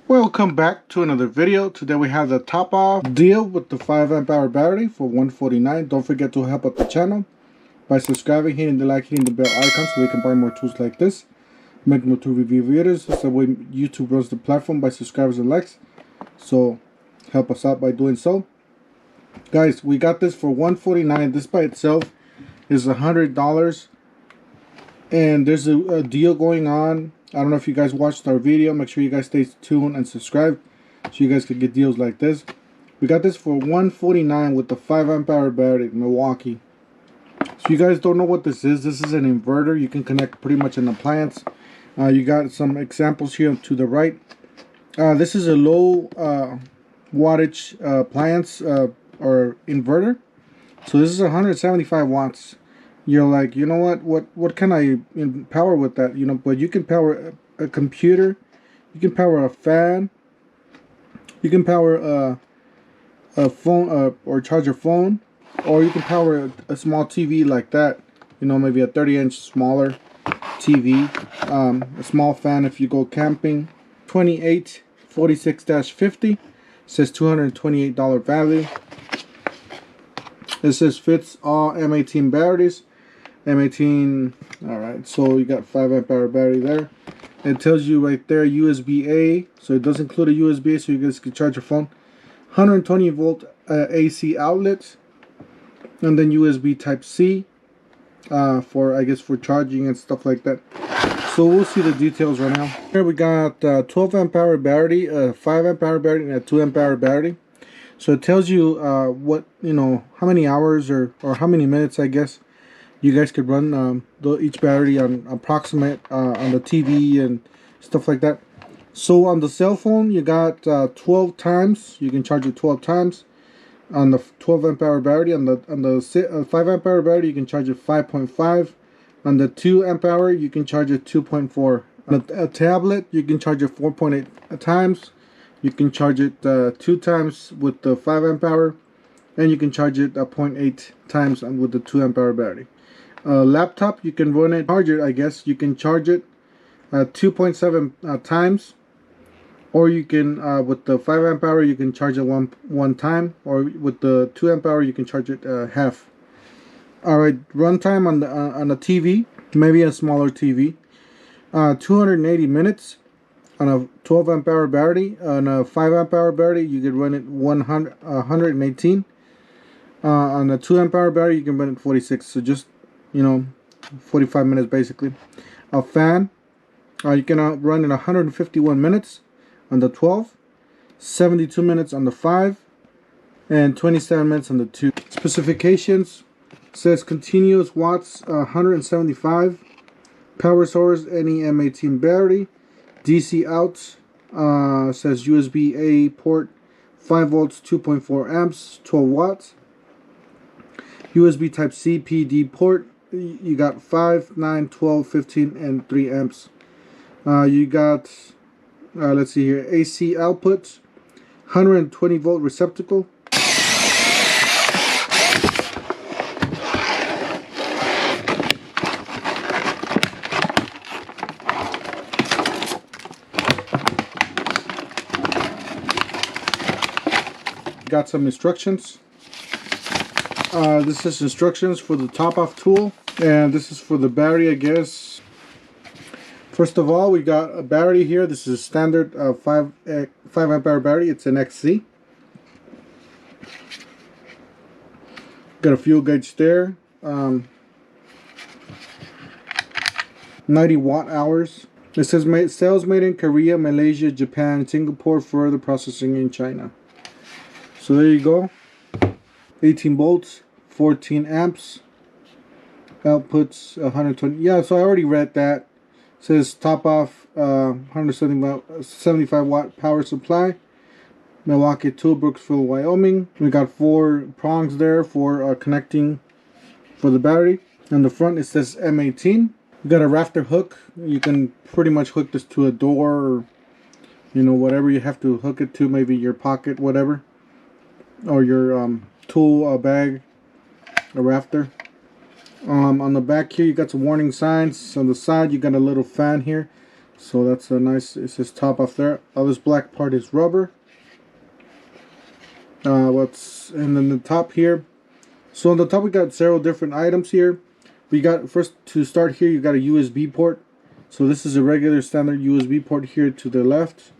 Welcome back to another video. Today we have the top off deal with the 5 amp hour battery for $149. Don't forget to help out the channel by subscribing, hitting the like, hitting the bell icon so we can buy more tools like this, make more tool review videos. So way YouTube runs the platform by subscribers and likes. So help us out by doing so. Guys, we got this for $149. This by itself is $100, and there's a deal going on. I don't know if you guys watched our video. Make sure you guys stay tuned and subscribe so you guys can get deals like this. We got this for $149 with the 5 amp hour battery, Milwaukee. So you guys don't know what this is an inverter. You can connect pretty much an appliance. You got some examples here to the right. This is a low wattage appliance or inverter. So this is 175 watts. You're like, you know what can I power with that? You know, but you can power a computer, you can power a fan, you can power a phone or charge your phone, or you can power a small TV like that. You know, maybe a 30-inch smaller TV, a small fan if you go camping. 2846-50 says $228 value. It says fits all M18 batteries. M18, alright, so you got 5 amp hour battery there. It tells you right there USB-A, so it does include a USB-A so you guys can charge your phone. 120 volt AC outlet, and then USB Type-C for, I guess, for charging and stuff like that. So we'll see the details right now. Here we got 12 amp hour battery, 5 amp hour battery, and a 2 amp hour battery. So it tells you what, you know, how many hours or how many minutes, I guess, you guys could run each battery on approximate on the TV and stuff like that. So on the cell phone, you got 12 times. You can charge it 12 times on the 12 amp hour battery. On the 5 amp hour battery, you can charge it 5.5. On the 2 amp hour, you can charge it 2.4. On a tablet, you can charge it 4.8 times. You can charge it 2 times with the 5 amp hour, and you can charge it 0.8 times with the 2 amp hour battery. Laptop, you can run it, charge it, I guess. You can charge it 2.7 times, or you can, with the 5 amp hour, you can charge it one time, or with the 2 amp hour, you can charge it half. Alright, runtime on the TV, maybe a smaller TV, 280 minutes on a 12 amp hour battery. On a 5 amp hour battery, you can run it 118. On a 2 amp hour battery, you can run it 46. So just, you know, 45 minutes basically. A fan, you can run in 151 minutes on the 12, 72 minutes on the 5, and 27 minutes on the 2. Specifications says continuous watts 175, power source any M18 battery, DC out, says USB-A port 5 volts 2.4 amps 12 watts, USB Type-C PD port. You got 5, 9, 12, 15, and 3 amps. You got, let's see here, AC output, 120 volt receptacle. Got some instructions. This is instructions for the top off tool, and this is for the battery, I guess. First of all, we got a battery here. This is a standard 5 amp hour battery. It's an XC. Got a fuel gauge there. 90 watt hours. It says cells made in Korea, Malaysia, Japan, Singapore, further processing in China. So there you go. 18 volts, 14 amps, outputs 120. Yeah, so I already read that. It says top off 175 watt power supply, Milwaukee tool, Brooksville, Wyoming. We got 4 prongs there for connecting for the battery. On the front it says M18. We got a rafter hook. You can pretty much hook this to a door, or, you know, whatever you have to hook it to, maybe your pocket, whatever, or your tool bag, a rafter. On the back here you got some warning signs. On the side you got a little fan here. So that's a nice, it says top off there. All this black part is rubber. And then the top here. So on the top we got several different items here. We got, first to start here, you got a USB port. So this is a regular standard USB port here to the left.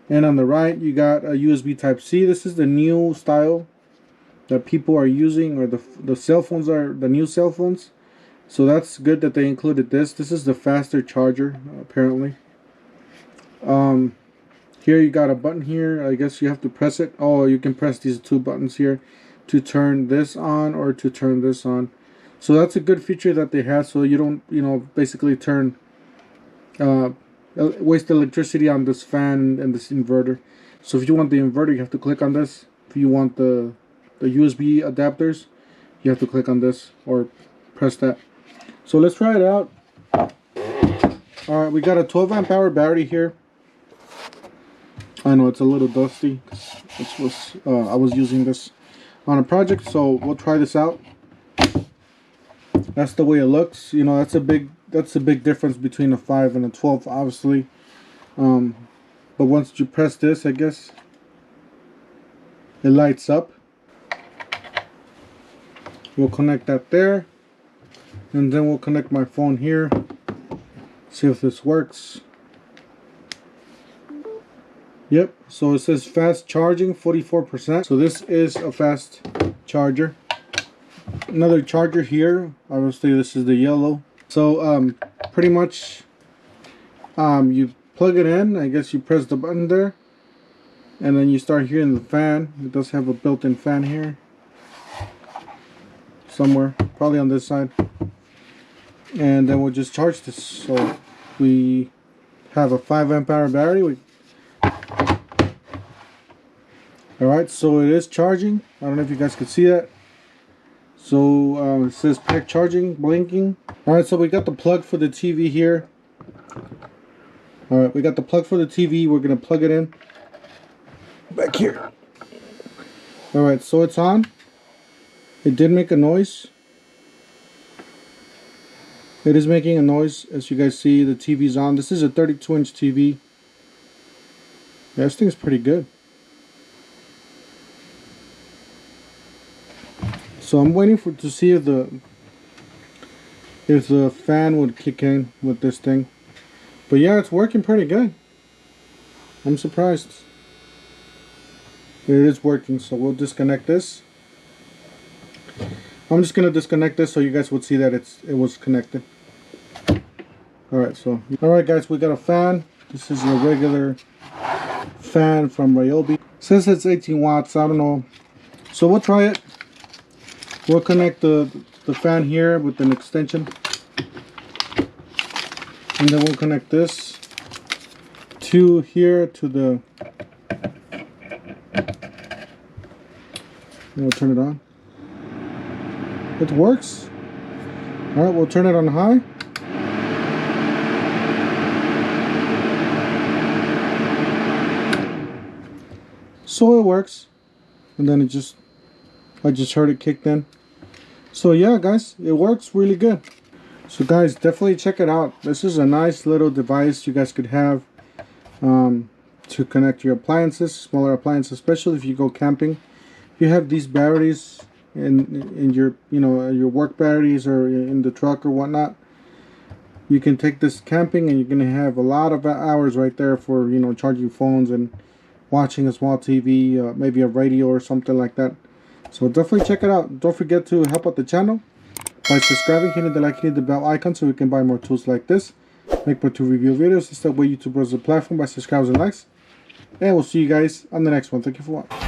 And on the right you got a USB type C. This is the new style that people are using, or the cell phones are the new cell phones. So that's good that they included this. This is the faster charger apparently. Here you got a button here. I guess you have to press it. Oh, you can press these two buttons here to turn this on or to turn this on. So that's a good feature that they have, so you don't, you know, basically turn waste electricity on this fan and this inverter. So if you want the inverter, you have to click on this. If you want the USB adapters, you have to click on this or press that. So let's try it out. Alright, we got a 12 amp hour battery here. I know it's a little dusty. I was using this on a project, so we'll try this out. That's the way it looks. You know, that's a big difference between a 5 and a 12, obviously. But once you press this, I guess it lights up. We'll connect that there, and then we'll connect my phone here. See if this works. Yep, so it says fast charging 44%. So this is a fast charger. Another charger here. Obviously this is the yellow. So pretty much you plug it in. I guess you press the button there, and then you start hearing the fan. It does have a built-in fan here somewhere, probably on this side. And then we'll just charge this. So we have a 5 amp hour battery. Alright, so it is charging. I don't know if you guys could see that. So it says pack charging, blinking. Alright, so we got the plug for the TV here. Alright, we got the plug for the TV. We're going to plug it in back here. Alright, so it's on. It did make a noise. It is making a noise. As you guys see, the TV's on. This is a 32-inch TV. Yeah, this thing is pretty good. So I'm waiting to see if the fan would kick in with this thing. But yeah, it's working pretty good. I'm surprised. It is working, so we'll disconnect this. I'm just gonna disconnect this so you guys would see that it was connected. Alright guys, we got a fan. This is a regular fan from Joby. It says it's 18 watts, I don't know. So we'll try it. We'll connect the fan here with an extension, and then we'll connect this to here to the, and we'll turn it on. It works. Alright, we'll turn it on high. So it works, and then I just heard it kicked in. So yeah guys, it works really good. So guys, definitely check it out. This is a nice little device you guys could have to connect your appliances, smaller appliances, especially if you go camping. If you have these batteries in your, you know, your work batteries or in the truck or whatnot, you can take this camping and you're gonna have a lot of hours right there for, you know, charging phones and watching a small TV, maybe a radio or something like that. So definitely check it out. Don't forget to help out the channel by subscribing, hitting the like, hitting the bell icon so we can buy more tools like this, make more tool review videos. It's the way YouTube grows the platform by subscribing and likes. And we'll see you guys on the next one. Thank you for watching.